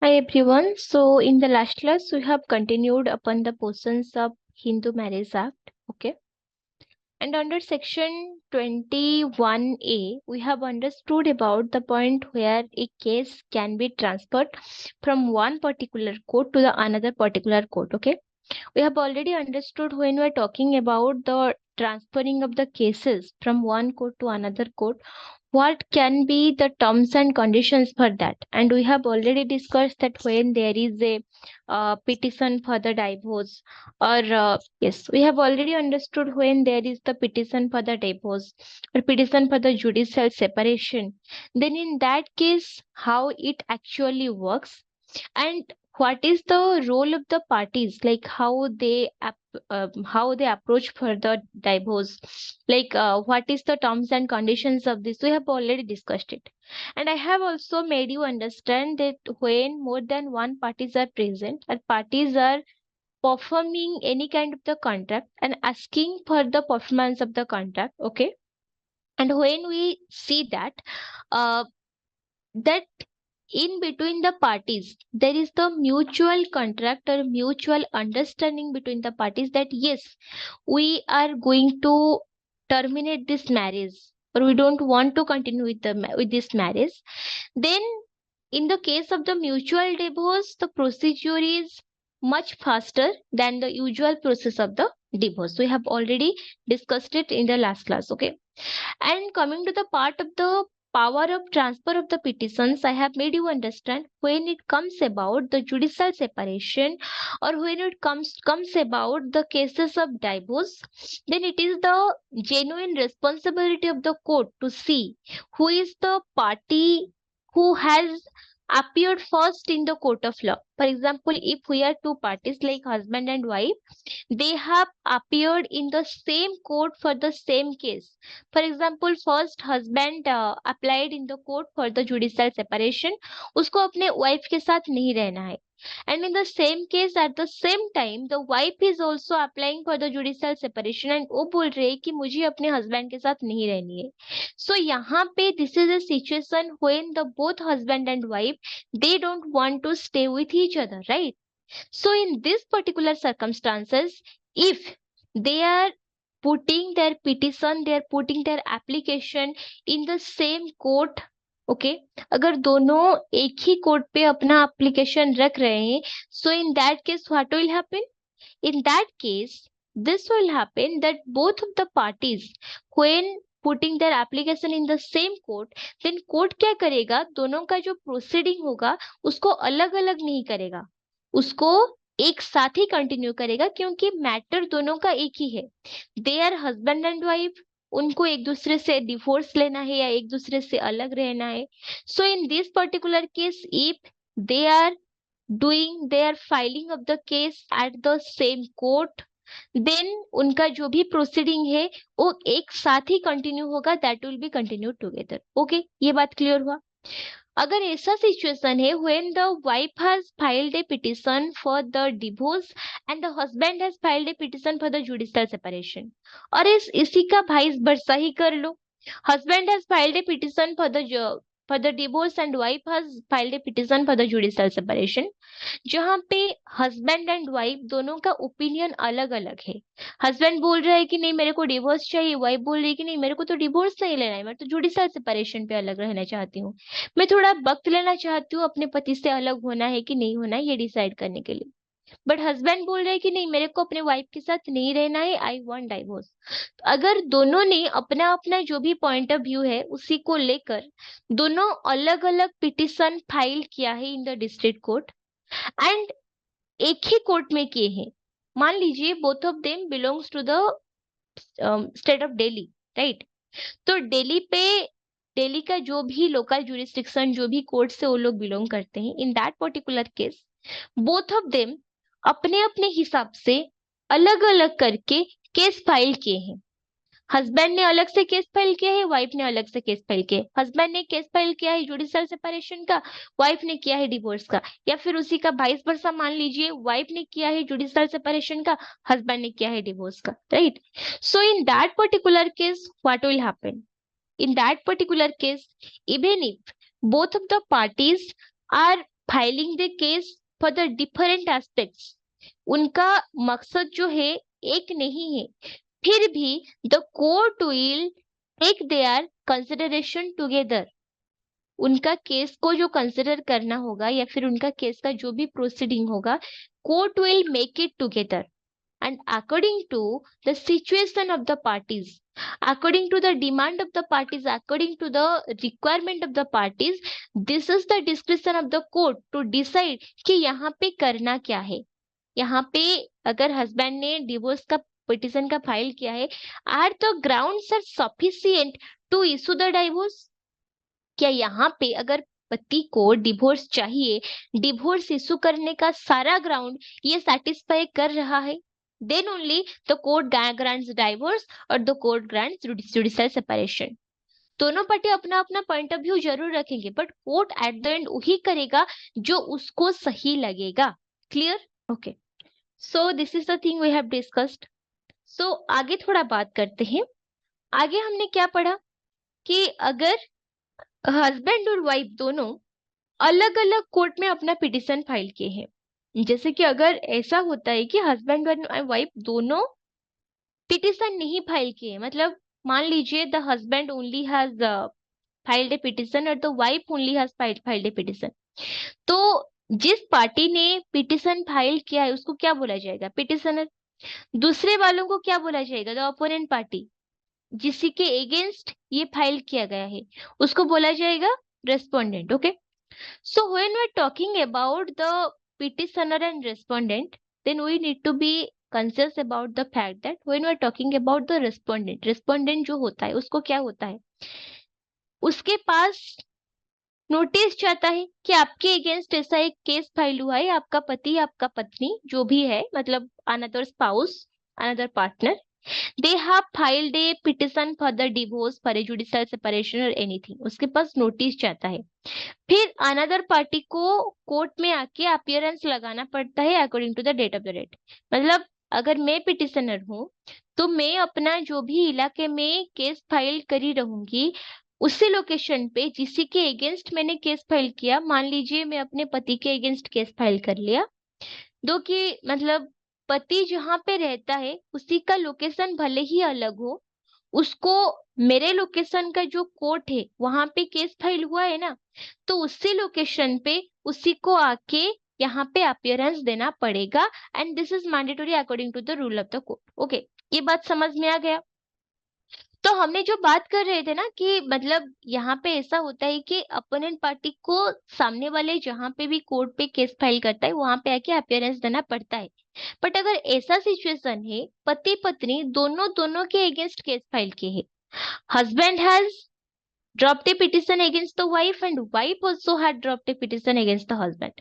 Hi everyone. So in the last class we have continued upon the portions of Hindu Marriage Act. Okay. And under section 21A we have understood about the point where a case can be transferred from one particular court to the another particular court. Okay. We have already understood when we are talking about the transferring of the cases from one court to another court, what can be the terms and conditions for that. And we have already discussed that when there is a petition for the divorce, or yes, we have already understood when there is the petition for the divorce or petition for the judicial separation, then in that case how it actually works, and what is the role of the parties, like how they approach for the divorce, like what is the terms and conditions of this. We have already discussed it, and I have also made you understand that when more than one parties are present or parties are performing any kind of the contract and asking for the performance of the contract. Okay. And when we see that uh, that in between the parties there is the mutual contract or mutual understanding between the parties that yes, we are going to terminate this marriage, or we don't want to continue with with this marriage, then in the case of the mutual divorce the procedure is much faster than the usual process of the divorce. We have already discussed it in the last class. Okay. And coming to the part of the power of transfer of the petitions, I have made you understand when it comes about the judicial separation, or when it comes about the cases of divorce, then it is the genuine responsibility of the court to see who is the party who has appeared first in the court of law. For example, if we are two parties like husband and wife, they have appeared in the same court for the same case. For example, first husband applied in the court for the judicial separation, उसको अपने wife के साथ नहीं रहना है, and in the same case at the same time the wife is also applying for the judicial separation and वो बोल रहे हैं कि मुझे अपने husband के साथ नहीं रहनी है. So यहाँ पे this is a situation when the both husband and wife, they don't want to stay with each other, right? So in this particular circumstances, if they are putting their petition, they are putting their application in the same court. Okay अगर दोनों एक ही court पे अपना application रख रहे हैं, so in that case what will happen? In that case, this will happen that both of the parties, when putting their application in the same court, then court क्या करेगा, दोनों का जो प्रोसीडिंग होगा उसको अलग अलग नहीं करेगा, उसको एक साथ ही कंटिन्यू करेगा, क्योंकि मैटर दोनों का एक ही है. They are husband and wife, उनको एक दूसरे से डिवोर्स लेना है या एक दूसरे से अलग रहना है. So in this particular case, if they are doing their filing of the case at the same court, then उनका जो भी प्रोसीडिंग है वो एक साथ ही कंटिन्यू होगा, that will be continue together. Okay, ये बात क्लियर हुआ. अगर ऐसा सिचुएशन है when the wife has filed a petition for the divorce and the husband has filed a petition for the judicial separation, और इसी का भाईस वर्सा ही कर लो, husband has filed a petition for the divorce and wife has filed a petition for the judicial separation, जहाँ पे husband and wife दोनों का opinion अलग अलग है. हस्बैंड बोल रहा है कि नहीं मेरे को डिवोर्स चाहिए, वाइफ बोल रही है कि नहीं मेरे को तो डिवोर्स नहीं लेना है, मैं तो जुडिशियल सेपरेशन पे अलग रहना चाहती हूँ, मैं थोड़ा वक्त लेना चाहती हूँ अपने पति से अलग होना है कि नहीं होना है ये डिसाइड करने के लिए. बट हस्बैंड बोल रहे हैं कि नहीं मेरे को अपने वाइफ के साथ नहीं रहना है, आई वांट डाइवोर्स. अगर दोनों ने अपना अपना जो भी पॉइंट ऑफ व्यू है उसी को लेकर दोनों अलग अलग पिटिशन फाइल किया है in the district court, and एक ही कोर्ट में किए हैं, मान लीजिए both of them belongs to the state of Delhi, right? तो दिल्ली का जो भी लोकल जुरिस्डिक्शन, जो भी कोर्ट से वो लोग बिलोंग करते हैं, in that particular case both of them अपने अपने हिसाब से अलग अलग करके केस फाइल किए हैं. हस्बैंड ने अलग से केस फाइल किया है, वाइफ ने अलग से केस फाइल किया है. हस्बैंड ने केस फाइल किया है जुडिशियल सेपरेशन का, वाइफ ने किया है डिवोर्स का, या फिर उसी का वाइस वर्सा मान लीजिए, वाइफ ने किया है जुडिशियल सेपरेशन का, हस्बैंड ने किया है डिवोर्स का, right? So in that particular case what will happen? In that particular case, even if both of the parties are filing the case for the different aspects, उनका मकसद जो है एक नहीं है, फिर भी the court will take their consideration together, उनका केस को जो कंसिडर करना होगा या फिर उनका केस का जो भी प्रोसीडिंग होगा, court will make it together and according to the situation of the parties, according to the demand of the parties, according to the requirement of the parties, this is the discretion of the court to decide कि यहाँ पे करना क्या है। यहाँ पे अगर husband ने डिवोर्स का पिटिशन का फाइल किया है, are the grounds are sufficient to issue the divorce, क्या यहाँ पे अगर पति को डिवोर्स चाहिए, डिवोर्स इशू करने का सारा ग्राउंड ये सेटिस्फाई कर रहा है, then only the court grants divorce or the court grants judicial separation। दोनों पार्टी अपना अपना पॉइंट ऑफ व्यू जरूर रखेंगे, but court at the end वही करेगा जो उसको सही लगेगा। Clear? Okay, so this is the thing we have discussed. So आगे थोड़ा बात करते हैं। आगे हमने क्या पढ़ा कि अगर हस्बैंड और वाइफ दोनों अलग अलग कोर्ट में अपना पिटिशन फाइल किए हैं, जैसे कि अगर ऐसा होता है कि हस्बैंड और वाइफ दोनों पिटिशन नहीं फाइल किए, मतलब मान लीजिए the husband only has filed a petition और the wife only has filed a petition, तो जिस पार्टी ने पिटिशन फाइल किया है उसको क्या बोला जाएगा? पिटिशनर। दूसरे वालों को क्या बोला जाएगा? The opponent party. जिसी के अगेंस्ट ये फाइल किया गया है उसको बोला जाएगा respondent. Okay, so when we're talking about the petitioner and respondent, then we need to be conscious about the fact that when we're talking about the respondent जो होता है उसको क्या होता है, उसके पास नोटिस चाहता है कि आपके अगेंस्ट ऐसा एक केस फाइल हुआ है, आपका पति आपका पत्नी जो भी है, मतलब another spouse another partner, they have filed a petition for the divorce, for a judicial separation or anything, उसके पास नोटिस चाहता है। फिर अनदर पार्टी को कोर्ट में आके अपीयरेंस लगाना पड़ता है according to the date of the date. मतलब अगर मैं पिटिशनर हूँ तो मैं अपना जो भी इलाके में केस फाइल करी रहूंगी, उसी लोकेशन पे जिसी के अगेंस्ट मैंने केस फाइल किया, मान लीजिए मैं अपने पति के अगेंस्ट केस फाइल कर लिया, दो कि मतलब पति जहाँ पे रहता है उसी का लोकेशन भले ही अलग हो, उसको मेरे लोकेशन का जो कोर्ट है वहां पे केस फाइल हुआ है ना, तो उसी लोकेशन पे उसी को आके यहाँ पे अपीयरेंस देना पड़ेगा, and this is mandatory according to the rule of the court. Okay, ये बात समझ में आ गया? तो हमने जो बात कर रहे थे ना कि मतलब यहाँ पे ऐसा होता है कि अपोनेंट पार्टी को सामने वाले जहाँ पे भी कोर्ट पे केस फाइल करता है वहां पे आके अपीयरेंस देना पड़ता है। बट अगर ऐसा सिचुएशन है पति पत्नी दोनों दोनों के अगेंस्ट केस फाइल किए हैं, husband has dropped a petition against the wife and wife also had dropped a petition against the husband,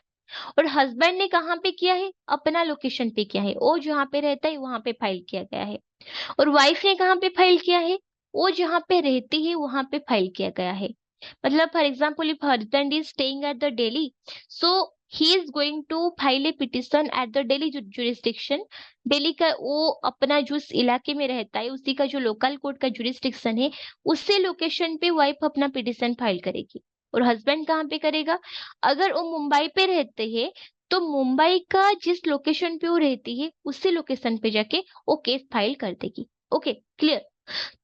और हस्बैंड ने कहाँ पे किया है? अपना लोकेशन पे किया है, वो जहाँ पे रहता है वहां पे फाइल किया गया है। और वाइफ ने कहाँ पे फाइल किया है? वो जहाँ पे रहती है वहां पे फाइल किया गया है। मतलब for example if husband is staying at the Delhi, so he is going to file a petition at the Delhi jurisdiction. Delhi का वो अपना जो इलाके में रहता है उसी का जो लोकल कोर्ट का जुरिस्डिक्शन है, उसी लोकेशन पे वाइफ अपना पिटिशन फाइल करेगी। और हस्बैंड कहाँ पे करेगा? अगर वो मुंबई पे रहते हैं तो मुंबई का जिस लोकेशन पे वो रहती है उसी लोकेशन पे जाके वो केस फाइल कर देगी। Okay, clear?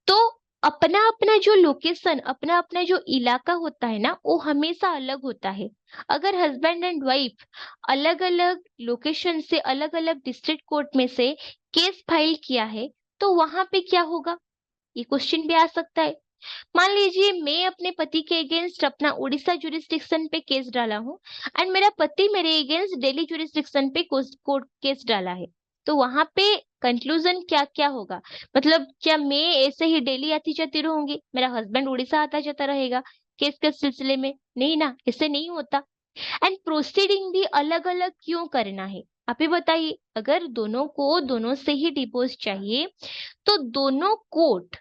तो अपना अपना जो लोकेशन अपना अपना जो इलाका होता है ना वो हमेशा अलग होता है। अगर हस्बैंड एंड वाइफ अलग अलग लोकेशन से अलग अलग डिस्ट्रिक्ट कोर्ट में से केस फाइल किया है तो वहां पे क्या होगा? ये क्वेश्चन भी आ सकता है। मान लीजिए मैं अपने पति के अगेंस्ट अपना उड़ीसा जुरिस्डिक्शन पे केस डाला हूँ एंड मेरा पति मेरे अगेंस्ट दिल्ली जुरिस्डिक्शन पे कोर्ट केस डाला है, तो वहां पे कंक्लूजन क्या क्या होगा? मतलब क्या मैं ऐसे ही डेली आती जाती रहूंगी, मेरा हस्बैंड उड़ीसा आता जाता रहेगा केस के सिलसिले में? नहीं ना, ऐसे नहीं होता। एंड प्रोसीडिंग भी अलग अलग क्यों करना है आप ही बताइए? अगर दोनों को दोनों से ही डिवोर्स चाहिए तो दोनों कोर्ट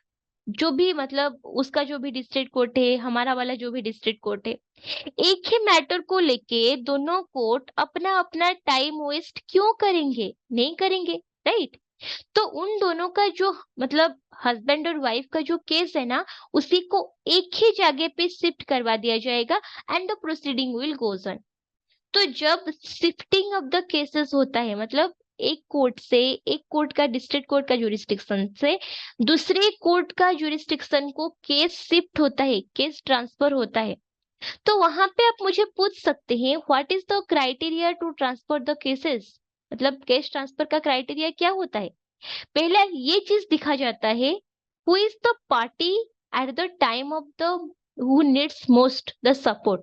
जो भी मतलब उसका जो भी डिस्ट्रिक्ट कोर्ट है हमारा वाला जो भी डिस्ट्रिक्ट कोर्ट है, एक ही मैटर को लेके दोनों कोर्ट अपना अपना टाइम वेस्ट क्यों करेंगे? नहीं करेंगे, राइट? तो उन दोनों का जो मतलब हस्बैंड और वाइफ का जो केस है ना उसी को एक ही जगह पे शिफ्ट करवा दिया जाएगा and the proceeding will goes on. तो जब शिफ्टिंग ऑफ द केसेस होता है, मतलब एक कोर्ट से, एक कोर्ट का, डिस्ट्रिक्ट कोर्ट का जुरिस्डिक्शन से दूसरे कोर्ट का जुरिस्डिक्शन को केस शिफ्ट होता है, केस ट्रांसफर होता है, तो वहां पे आप मुझे पूछ सकते हैं what is the criteria to transfer the cases, मतलब केस ट्रांसफर का क्राइटेरिया क्या होता है। पहला ये चीज दिखा जाता है who is the party at the time of the who needs most the support,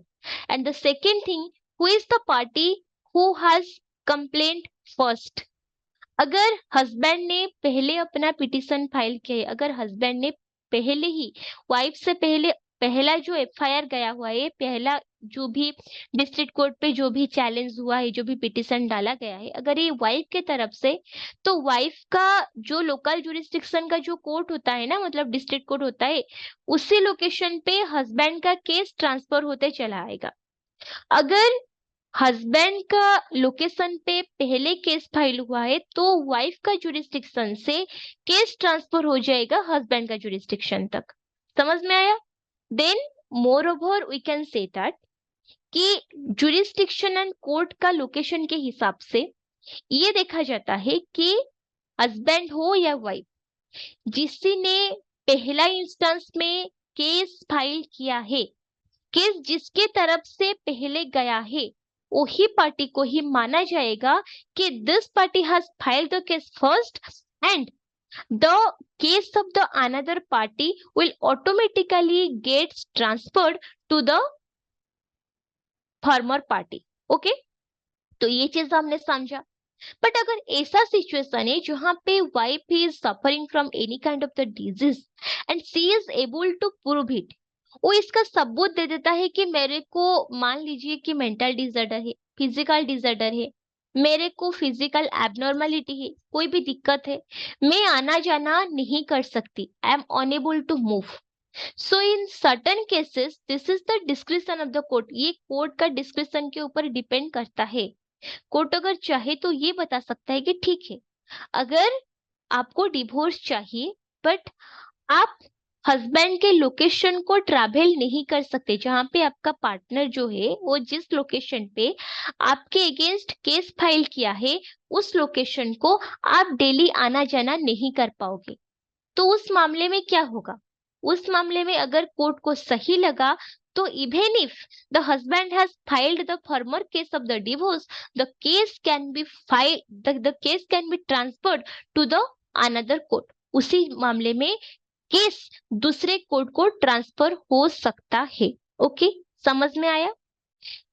and the second thing who is the party who has complaint first. अगर हस्बैंड ने पहले अपना पिटिशन फाइल किया है, अगर हस्बैंड ने पहले ही वाइफ से पहले पहला जो एफआईआर गया हुआ है, पहला जो भी डिस्ट्रिक्ट कोर्ट पे जो भी चैलेंज हुआ है, जो भी पिटिशन डाला गया है, अगर ये वाइफ के तरफ से, तो वाइफ का जो लोकल जुरिस्डिक्शन का जो कोर्ट होता है ना, मतलब डिस्ट्रिक्ट कोर्ट होता है, उसी लोकेशन पे हस्बैंड का केस ट्रांसफर होते चला आएगा। अगर हस्बैंड का लोकेशन पे पहले केस फाइल हुआ है तो वाइफ का जुरिस्डिक्शन से केस ट्रांसफर हो जाएगा हस्बैंड का जुरिस्डिक्शन तक। समझ में आया? Then moreover we can say that कि जुरिस्डिक्शन एंड कोर्ट का लोकेशन के हिसाब से ये देखा जाता है कि हस्बैंड हो या वाइफ, जिसने पहला इंस्टेंस में केस फाइल किया है, केस जिसके तरफ से पहले गया है, वही पार्टी को ही माना जाएगा कि this party has filed the case first and the case of the another party will automatically gets transferred to the former party. Okay, तो ये चीज हमने समझा। बट अगर ऐसा सिचुएशन है जहां पे wife is suffering from any kind of the disease and she is able to prove it, वो इसका सबूत दे देता है कि मेरे को, मान लीजिए कि मेंटल डिसऑर्डर है, फिजिकल डिसऑर्डर है, मेरे को फिजिकल एबनॉर्मलिटी है, कोई भी दिक्कत है, मैं आना जाना नहीं कर सकती, I am unable to move. So in certain cases this is the description of the court, ये कोर्ट का डिस्क्रिप्शन के ऊपर डिपेंड करता है। कोर्ट अगर चाहे तो ये बता सकता है कि ठीक है, अगर आपको डिवोर्स चाहिए बट आप हस्बैंड के लोकेशन को ट्रैवल नहीं कर सकते, जहां पे आपका पार्टनर जो है वो जिस लोकेशन पे आपके अगेंस्ट केस फाइल किया है, उस लोकेशन को आप डेली आना जाना नहीं कर पाओगे, तो उस मामले में क्या होगा? उस मामले में अगर कोर्ट को सही लगा तो even if the husband has filed the former case of the divorce, the case can be file the case can be transferred to the another court. उसी मामले में केस दूसरे कोर्ट को ट्रांसफर हो सकता है। ओके, समझ में आया?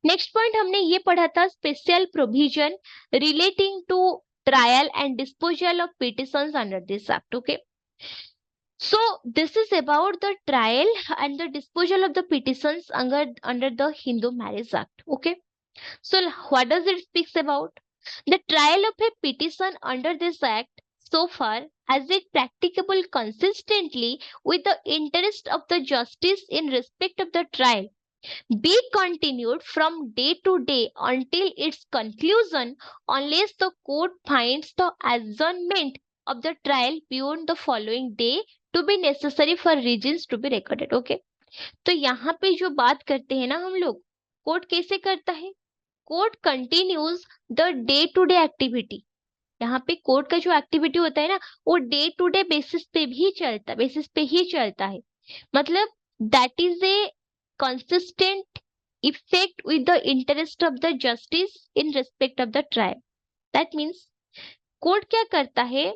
नेक्स्ट पॉइंट हमने ये पढ़ा था special provision relating to trial and disposal of petitions under this act. Okay, so this is about the trial and the disposal of the petitions under the Hindu Marriage Act. Okay, so what does it speaks about? The trial of a petition under this act, so far as it practicable consistently with the interest of the justice in respect of the trial, be continued from day to day until its conclusion, unless the court finds the adjournment of the trial beyond the following day to be necessary for reasons to be recorded. Okay, तो यहाँ पे जो बात करते हैं ना हम लोग, कोर्ट कैसे करता है? Court continues the day to day activity. यहाँ पे कोर्ट का जो एक्टिविटी होता है ना, वो डे टू डे बेसिस पे भी चलता, बेसिस पे ही चलता है। मतलब that is a consistent effect with the interest of the justice in respect of the trial. That means court क्या करता है,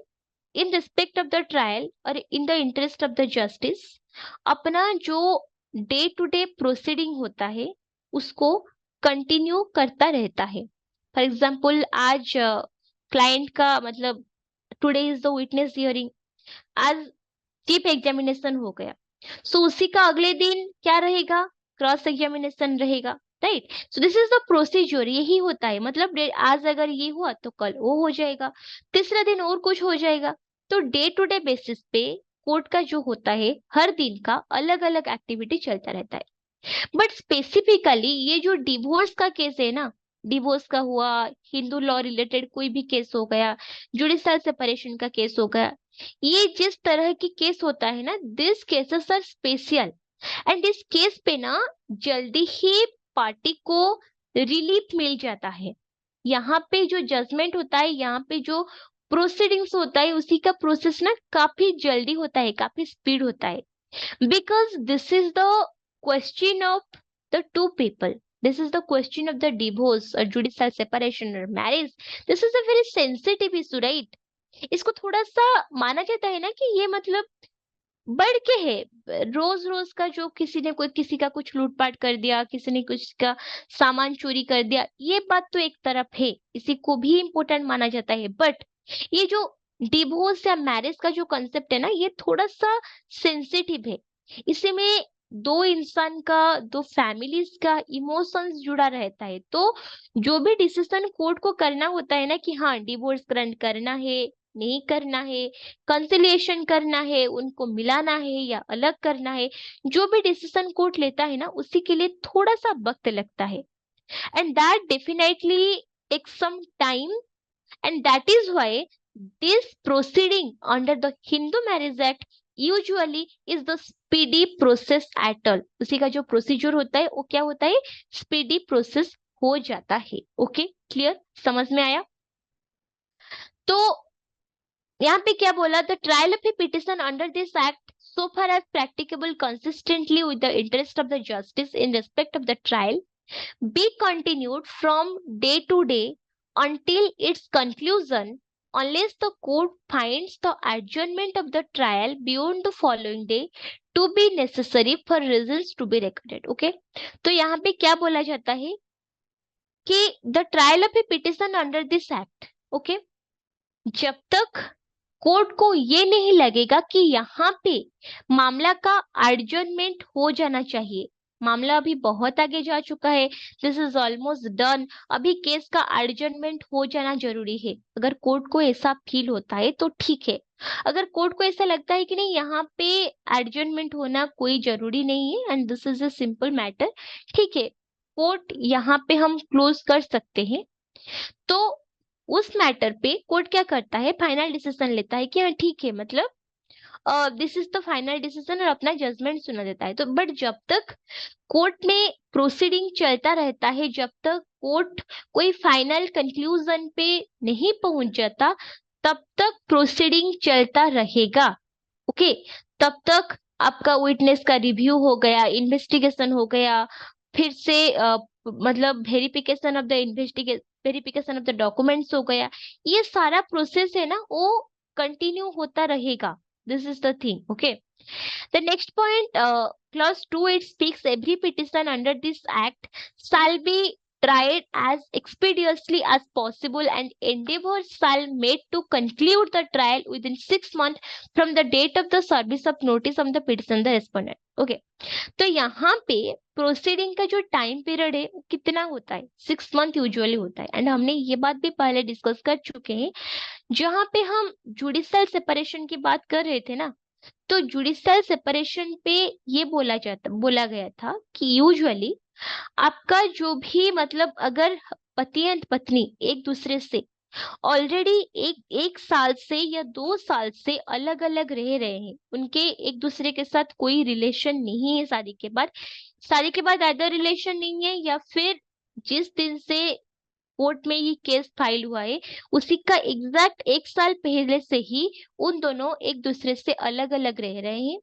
in respect of the trial और in the interest of the justice, अपना जो डे टू डे प्रोसीडिंग होता है उसको continue करता रहता है। फॉर एग्जाम्पल आज क्लाइंट का, मतलब today is the witness hearing, आज चीफ एग्जामिनेशन हो गया, सो उसी का अगले दिन क्या रहेगा? क्रॉस एग्जामिनेशन रहेगा, right? So this is the procedure, यही होता है। मतलब आज अगर ये हुआ तो कल वो हो जाएगा, तीसरा दिन और कुछ हो जाएगा। तो डे टू डे बेसिस पे कोर्ट का जो होता है, हर दिन का अलग अलग एक्टिविटी चलता रहता है। बट स्पेसिफिकली ये जो डिवोर्स का केस है ना, डिवोर्स का हुआ, हिंदू लॉ रिलेटेड कोई भी केस हो गया, जुडिशियल सेपरेशन का केस हो गया, ये जिस तरह की केस होता है ना, this cases are special and इस केस पे ना जल्दी ही पार्टी को रिलीफ मिल जाता है। यहाँ पे जो जजमेंट होता है, यहाँ पे जो प्रोसीडिंग्स होता है, उसी का प्रोसेस ना काफी जल्दी होता है, काफी स्पीड होता है। Because this is the question of the two people. This is the question of the divorce or judicial separation or marriage. This is a very sensitive issue, right? इसको थोड़ा सा माना जाता है ना कि ये मतलब बढ़ के है। रोज रोज का जो किसी ने कोई किसी का कुछ लूटपाट कर दिया, किसी ने कुछ का सामान चोरी कर दिया, ये बात तो एक तरफ है, इसी को भी इम्पोर्टेंट माना जाता है। बट ये जो डिवोर्स या मैरिज का जो कंसेप्ट है ना, ये थोड़ा सा सेंसिटिव है। इसी में दो इंसान का, दो फैमिलीज का इमोशंस जुड़ा रहता है। तो जो भी डिसीजन कोर्ट को करना होता है ना कि हाँ डिवोर्स ग्रांट करना है, नहीं करना है, कंसिलिएशन करना है, उनको मिलाना है या अलग करना है, जो भी डिसीजन कोर्ट लेता है ना, उसी के लिए थोड़ा सा वक्त लगता है। And that definitely take some time, and that is why this proceeding under the Hindu marriage act usually is the speedy process at all. उसी का जो प्रोसीजर होता है वो क्या होता है, स्पीडी प्रोसेस हो जाता है। ओके, क्लियर, समझ में आया? तो यहाँ पे क्या बोला, the trial of A petition under this act so far as practicable consistently with the interest of the justice in respect of the trial be continued from day to day until its conclusion unless the court finds the adjournment of the trial beyond the following day to be necessary for reasons to be recorded. Okay, तो यहाँ पे क्या बोला जाता है कि the trial of a petition under this act, okay, जब तक कोर्ट को ये नहीं लगेगा कि यहाँ पे मामला का एडजर्नमेंट हो जाना चाहिए, मामला अभी बहुत आगे जा चुका है, दिस इज ऑलमोस्ट डन, अभी केस का एडजर्नमेंट हो जाना जरूरी है। अगर कोर्ट को ऐसा फील होता है तो ठीक है। अगर कोर्ट को ऐसा लगता है कि नहीं यहाँ पे एडजर्नमेंट होना कोई जरूरी नहीं है and this is a simple matter, ठीक है, कोर्ट यहाँ पे हम क्लोज कर सकते हैं, तो उस मैटर पे कोर्ट क्या करता है, फाइनल डिसीजन लेता है कि हाँ ठीक है, मतलब this is the final decision, और अपना जजमेंट सुना देता है। तो बट जब तक कोर्ट में प्रोसीडिंग चलता रहता है, जब तक कोर्ट कोई फाइनल कंक्लूजन पे नहीं पहुंच जाता, तब तक प्रोसीडिंग चलता रहेगा। ओके, तब तक आपका विटनेस का रिव्यू हो गया, इन्वेस्टिगेशन हो गया, फिर से मतलब verification of the verification of the documents हो गया, ये सारा प्रोसेस है ना वो कंटिन्यू होता रहेगा। This is the thing. Okay, the next point, clause 2, it speaks every petition under this act shall be tried as expeditiously as possible and endeavors shall made to conclude the trial within 6 months from the date of the service of notice of the petition the respondent. Okay, तो यहाँ पे proceeding का जो time period है वो कितना होता है, 6 मंथ यूजुअली होता है। एंड हमने ये बात भी पहले डिस्कस कर चुके हैं, जहाँ पे हम जुडिशियल सेपरेशन की बात कर रहे थे ना, तो जुडिशियल सेपरेशन पे ये बोला गया था कि यूजुअली आपका जो भी मतलब अगर पति एंड पत्नी एक दूसरे से ऑलरेडी एक साल से या 2 साल से अलग अलग रह रहे हैं, उनके एक दूसरे के साथ कोई रिलेशन नहीं है शादी के बाद अदर रिलेशन नहीं है, या फिर जिस दिन से कोर्ट में ये केस फाइल हुआ है उसी का एग्जैक्ट 1 साल पहले से ही उन दोनों एक दूसरे से अलग अलग रह रहे हैं,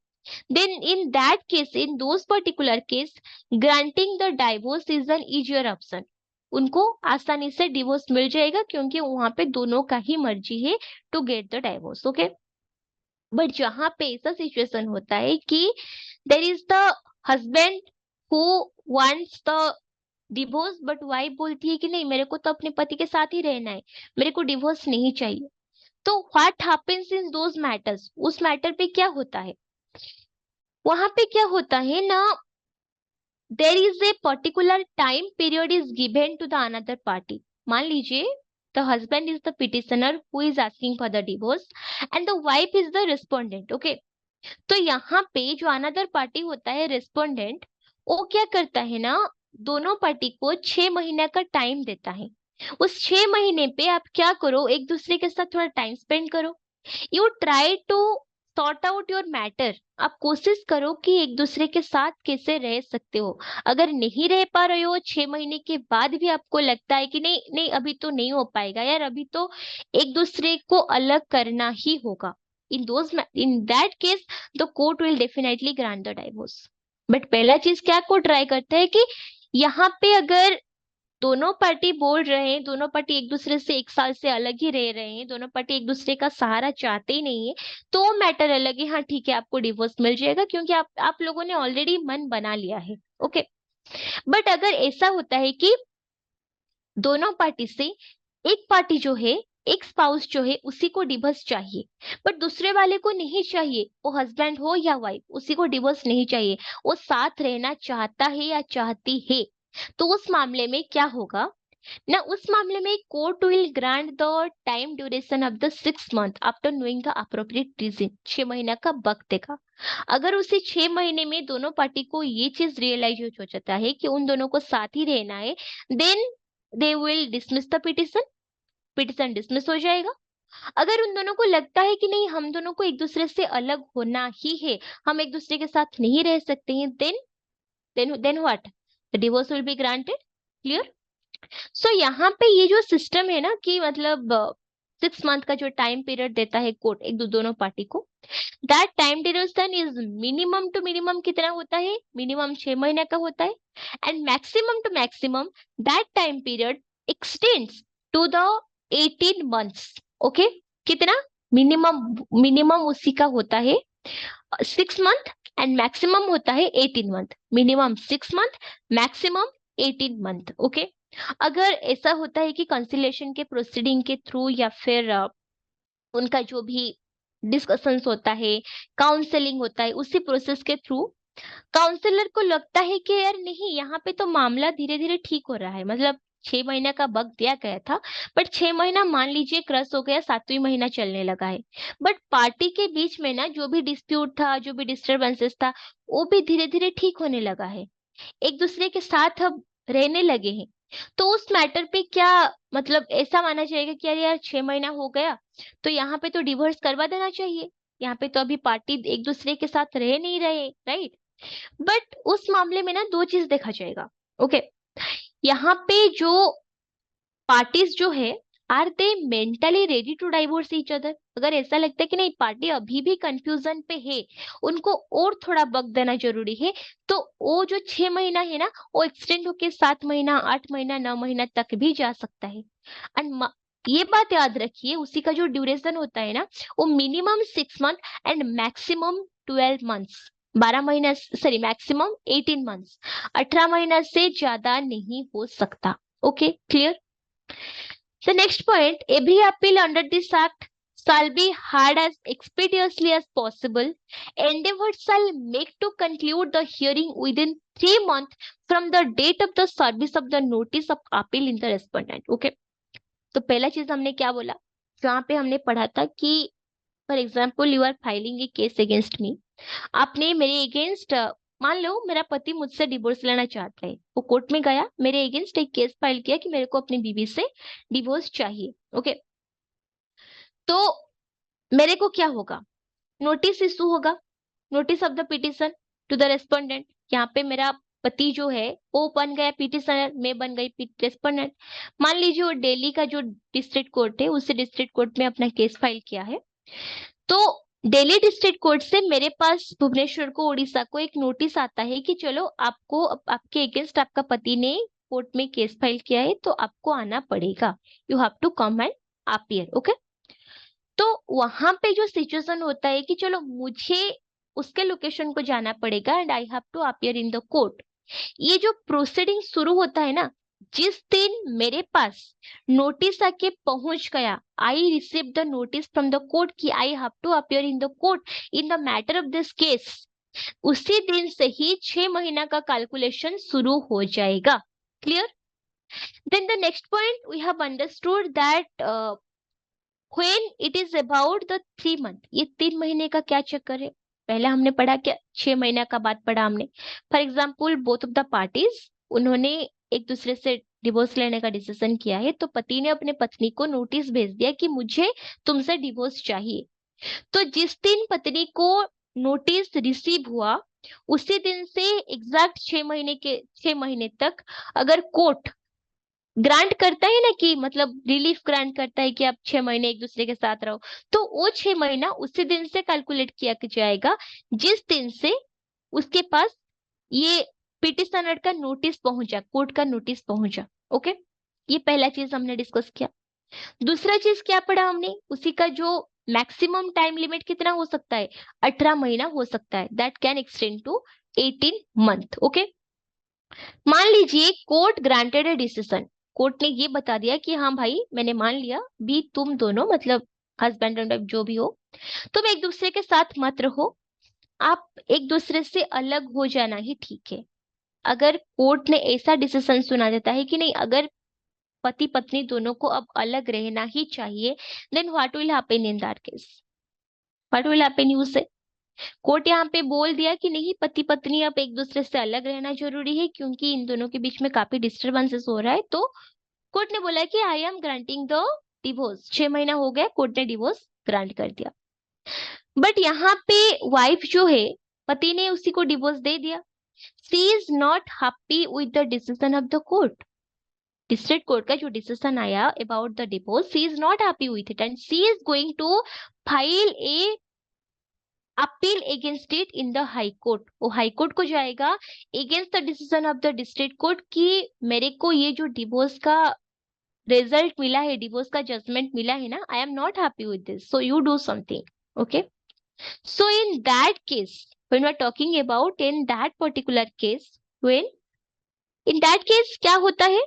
then in that case, in those particular case, granting the divorce is an easier option. उनको आसानी से डिवोर्स मिल जाएगा क्योंकि वहां पे दोनों का ही मर्जी है to get the divorce. Okay, but जहां पे ऐसा सिचुएशन होता है कि there is the husband who wants the divorce but wife बोलती है कि नहीं मेरे को तो अपने पति के साथ ही रहना है, मेरे को डिवोर्स नहीं चाहिए, तो what happens in those matters, उस मैटर पे क्या होता है, वहां पे क्या होता है ना, there is a particular time period is given to the another party. मान लीजिए the husband is the petitioner who is asking for the divorce and the wife is the respondent. Okay, तो यहाँ पे जो अनदर पार्टी होता है respondent, वो क्या करता है ना, दोनों पार्टी को 6 महीने का टाइम देता है। उस 6 महीने पे आप क्या करो, एक दूसरे के साथ थोड़ा टाइम स्पेंड करो, you try to sort out your matter. आप कोशिश करो कि एक दूसरे के साथ कैसे रह सकते हो। अगर नहीं रह पा रहे हो 6 महीने के बाद भी आपको लगता है कि नहीं नहीं अभी तो नहीं हो पाएगा यार, अभी तो एक दूसरे को अलग करना ही होगा, इन that case the court will definitely grant the divorce. But पहला चीज क्या कोर्ट ट्राई करता है कि यहाँ पे अगर दोनों पार्टी बोल रहे हैं, दोनों पार्टी एक दूसरे से 1 साल से अलग ही रह रहे हैं, दोनों पार्टी एक दूसरे का सहारा चाहते ही नहीं है, तो मैटर अलग है। हाँ ठीक है, आपको डिवोर्स मिल जाएगा क्योंकि आप लोगों ने ऑलरेडी मन बना लिया है। ओके। बट अगर ऐसा होता है कि दोनों पार्टी से एक पार्टी जो है, एक स्पाउस जो है उसी को डिवोर्स चाहिए, बट दूसरे वाले को नहीं चाहिए, वो हस्बैंड हो या वाइफ, उसी को डिवोर्स नहीं चाहिए, वो साथ रहना चाहता है या चाहती है, तो उस मामले में क्या होगा ना, उस मामले में court will grant the time duration of the 6 month after knowing the appropriate reason. 6 महीना का वक्त देगा। अगर उसे 6 महीने में दोनों पार्टी को ये चीज रियलाइज हो जाता है कि उन दोनों को साथ ही रहना है, then they will dismiss the petition, petition dismiss हो जाएगा। अगर उन दोनों को लगता है कि नहीं हम दोनों को एक दूसरे से अलग होना ही है, हम एक दूसरे के साथ नहीं रह सकते हैं, then what, the divorce will be granted. Clear? So यहाँ पे ये जो सिस्टम है ना कि मतलब 6 मंथ का जो टाइम पीरियड देता है कोर्ट एक दोनों पार्टी को, that time duration is minimum to minimum कितना होता है, मिनिमम 6 महीने का होता है, and maximum to maximum that time period extends to the 18 months. Okay, कितना, मिनिमम मिनिमम उसी का होता है 6 मंथ एंड मैक्सिमम होता है 18 month, minimum 6 month, maximum 18 month. Okay. अगर ऐसा होता है कि कंसिलेशन के प्रोसीडिंग के थ्रू या फिर उनका जो भी डिस्कशंस होता है, काउंसलिंग होता है, उसी प्रोसेस के थ्रू काउंसलर को लगता है कि यार नहीं यहाँ पे तो मामला धीरे धीरे ठीक हो रहा है, मतलब 6 महीने का वक्त दिया गया था, बट 6 महीना मान लीजिए क्रॉस हो गया, 7वीं महीना चलने लगा है, बट पार्टी के बीच में ना जो भी डिस्प्यूट था, जो भी डिस्टरबेंसेस था, वो भी धीरे धीरे ठीक होने लगा है, एक दूसरे के साथ अब रहने लगे हैं, तो उस मैटर पे क्या मतलब ऐसा माना जाएगा कि यार यार 6 महीना हो गया तो यहाँ पे तो डिवोर्स करवा देना चाहिए, यहाँ पे तो अभी पार्टी एक दूसरे के साथ रह नहीं रहे, राइट? बट उस मामले में ना दो चीज देखा जाएगा। ओके, यहाँ पे जो पार्टीज जो है, are they mentally ready to divorce each other? अगर ऐसा लगता है कि नहीं पार्टी अभी भी कंफ्यूजन पे है, उनको और थोड़ा वक्त देना जरूरी है, तो वो जो 6 महीना है ना वो एक्सटेंड होके 7 महीना, 8 महीना, 9 महीना तक भी जा सकता है। एंड ये बात याद रखिए, उसी का जो ड्यूरेशन होता है ना वो minimum 6 month and maximum 12 months, 12 महीना, सॉरी मैक्सिमम 18 मंथ्स, 18 महीना से ज्यादा नहीं हो सकता। Okay, clear? The next point, every appeal under this act shall be heard as expeditiously as possible. Endeavored shall make to conclude the hearing within 3 months from the date of the service of the notice of appeal in the respondent. Okay. तो पहला चीज हमने क्या बोला, जहाँ पे हमने पढ़ा था कि for example you are filing a case against me, आपने मेरे अगेंस्ट, मान लो मेरा पति मुझसे डिवोर्स लेना चाहता है, वो कोर्ट में गया, मेरे अगेंस्ट एक केस फाइल किया कि मेरे को अपनी बीवी से डिवोर्स चाहिए। ओके, तो मेरे को क्या होगा, नोटिस इशू होगा, notice of the petition to the respondent. यहाँ पे मेरा पति जो है वो बन गया पिटिशनर, मैं बन गई रेस्पोंडेंट। मान लीजिए वो दिल्ली का जो डिस्ट्रिक्ट कोर्ट है, उसी डिस्ट्रिक्ट कोर्ट में अपना केस फाइल किया है, तो दिल्ली डिस्ट्रिक्ट कोर्ट से मेरे पास भुवनेश्वर को, उड़ीसा को एक नोटिस आता है कि चलो आपको आपके अगेंस्ट आपका पति ने कोर्ट में केस फाइल किया है तो आपको आना पड़ेगा, you have to come and appear. Okay, तो वहां पे जो सिचुएशन होता है कि चलो मुझे उसके लोकेशन को जाना पड़ेगा and I have to appear in the court, ये जो प्रोसीडिंग शुरू होता है ना, जिस दिन मेरे पास नोटिस आके पहुंच गया, I receive the notice from the court कि I have to appear in the court in the matter of this case, उसी दिन से ही 6 महीना का कैलकुलेशन शुरू हो जाएगा। Clear? Then the next point, we have understood that when it is about the 3 month, ये 3 महीने का क्या चक्कर है, पहले हमने पढ़ा क्या, 6 महीना का बात पढ़ा हमने। For example both of the parties, उन्होंने एक दूसरे से डिवोर्स लेने का डिसीजन किया है, तो पति ने अपने पत्नी को नोटिस भेज दिया कि मुझे तुमसे डिवोर्स चाहिए, तो जिस दिन पत्नी को नोटिस रिसीव हुआ उसी दिन से एग्जैक्ट 6 महीने तक अगर कोर्ट ग्रांट करता है ना कि मतलब रिलीफ ग्रांट करता है कि आप 6 महीने एक दूसरे के साथ रहो, तो वो 6 महीना उसी दिन से कैलकुलेट किया जाएगा जिस दिन से उसके पास ये पिटिशनर का नोटिस पहुंचा, कोर्ट का नोटिस पहुंचा। ओके, ये पहला चीज हमने डिस्कस किया। दूसरा चीज क्या पढ़ा हमने, उसी का जो मैक्सिमम टाइम लिमिट कितना हो सकता है, 18 महीना हो सकता है, that can extend to 18 month. Okay, मान लीजिए court granted a decision, court ने ये बता दिया कि हाँ भाई मैंने मान लिया भी तुम दोनों मतलब हस्बैंड एंड वाइफ जो भी हो, तुम एक दूसरे के साथ मत रहो, आप एक दूसरे से अलग हो जाना ही ठीक है। अगर कोर्ट ने ऐसा डिसीजन सुना देता है कि नहीं, अगर पति पत्नी दोनों को अब अलग रहना ही चाहिए, then what will happen in that case, what will happen you say. Court यहाँ पे बोल दिया कि नहीं पति पत्नी अब एक दूसरे से अलग रहना जरूरी है क्योंकि इन दोनों के बीच में काफी डिस्टरबेंसेस हो रहा है, तो कोर्ट ने बोला कि I am granting the divorce. 6 महीना हो गया, कोर्ट ने डिवोर्स ग्रांट कर दिया। बट यहाँ पे वाइफ जो है, पति ने उसी को डिवोर्स दे दिया, she is not happy with the decision of the court. District court का जो डिसीजन आया about the divorce, she is not happy with it and she is going to file a appeal against it in the high court. वो high court को जाएगा against the decision of the district court कि मेरे को ये जो divorce का result मिला है, डिवोर्स का जजमेंट मिला है ना, I am not happy with this, so you do something. Okay, so in that case, when we are talking about in that particular case, when in that case क्या होता है,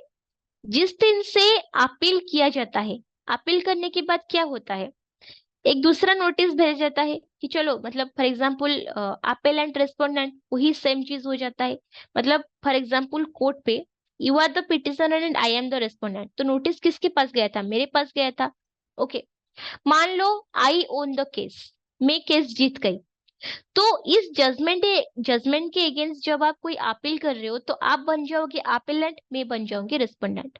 जिस दिन से अपील किया जाता है, अपील करने के बाद क्या होता है, एक दूसरा नोटिस भेज जाता है कि चलो मतलब फॉर एग्जांपल अपेलेंट रेस्पोंडेंट वही सेम चीज हो जाता है। मतलब फॉर एग्जांपल कोर्ट पे you are the petitioner and I am the respondent, तो नोटिस किसके पास गया था, मेरे पास गया था। ओके, मान लो आई ओन द केस, मैं केस जीत गई, तो इस जजमेंट के अगेंस्ट जब आप कोई अपील कर रहे हो तो आप बन जाओगे अपेलेंट, मैं बन जाऊंगी रेस्पोंडेंट।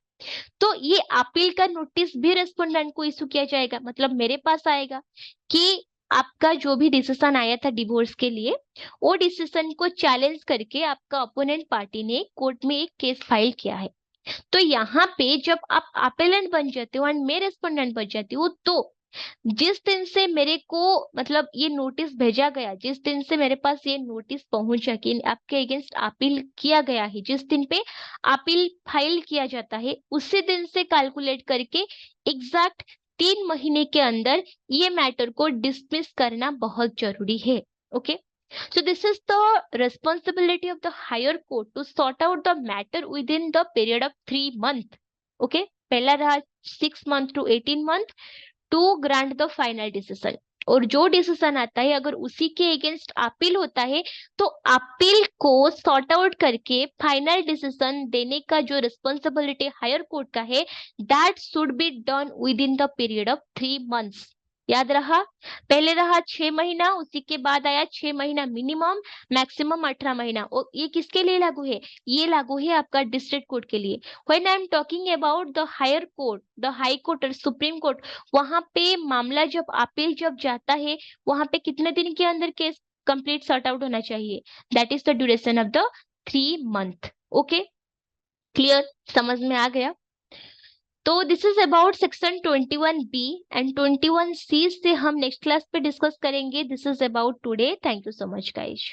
तो ये अपील का नोटिस भी रेस्पोंडेंट को इशू किया जाएगा, मतलब मेरे पास आएगा कि आपका जो भी डिसीजन आया था डिवोर्स के लिए, वो डिसीजन को चैलेंज करके आपका अपोनेंट पार्टी ने कोर्ट में एक केस फाइल किया है। तो यहाँ पे जब आप अपेलेंट बन जाते हो एंड मैं रेस्पोंडेंट बन जाती हूँ, तो जिस दिन से मेरे को मतलब ये नोटिस भेजा गया, जिस दिन से मेरे पास ये नोटिस पहुंचा कि आपके अगेंस्ट अपील किया गया है, जिस दिन पे अपील फाइल किया जाता है, उसी दिन से कैलकुलेट करके एग्जैक्ट 3 महीने के अंदर ये मैटर को डिसमिस करना बहुत जरूरी है। Okay, so this is the responsibility of the higher court to sort out the matter within the period of 3 month. Okay, पहला रहा 6 month to 18 month to grant the final decision. और जो decision आता है अगर उसी के अगेंस्ट अपील होता है, तो अपील को सॉर्ट आउट करके फाइनल डिसीजन देने का जो रिस्पॉन्सिबिलिटी हायर कोर्ट का है, that should be done with in the period of 3 months. याद रहा, पहले रहा 6 महीना, उसी के बाद आया 6 महीना मिनिमम, मैक्सिमम 18 महीना। और ये किसके लिए लागू है, ये लागू है आपका डिस्ट्रिक्ट कोर्ट के लिए। When I am talking about the higher court, the high court और सुप्रीम कोर्ट, वहां पे मामला जब अपील जब जाता है, वहां पे कितने दिन के अंदर केस कंप्लीट सॉर्ट आउट होना चाहिए, that is the duration of the 3 month. Okay, clear, समझ में आ गया। तो this is about section 21B and 21C से हम नेक्स्ट क्लास पे डिस्कस करेंगे। This is about today, thank you so much guys.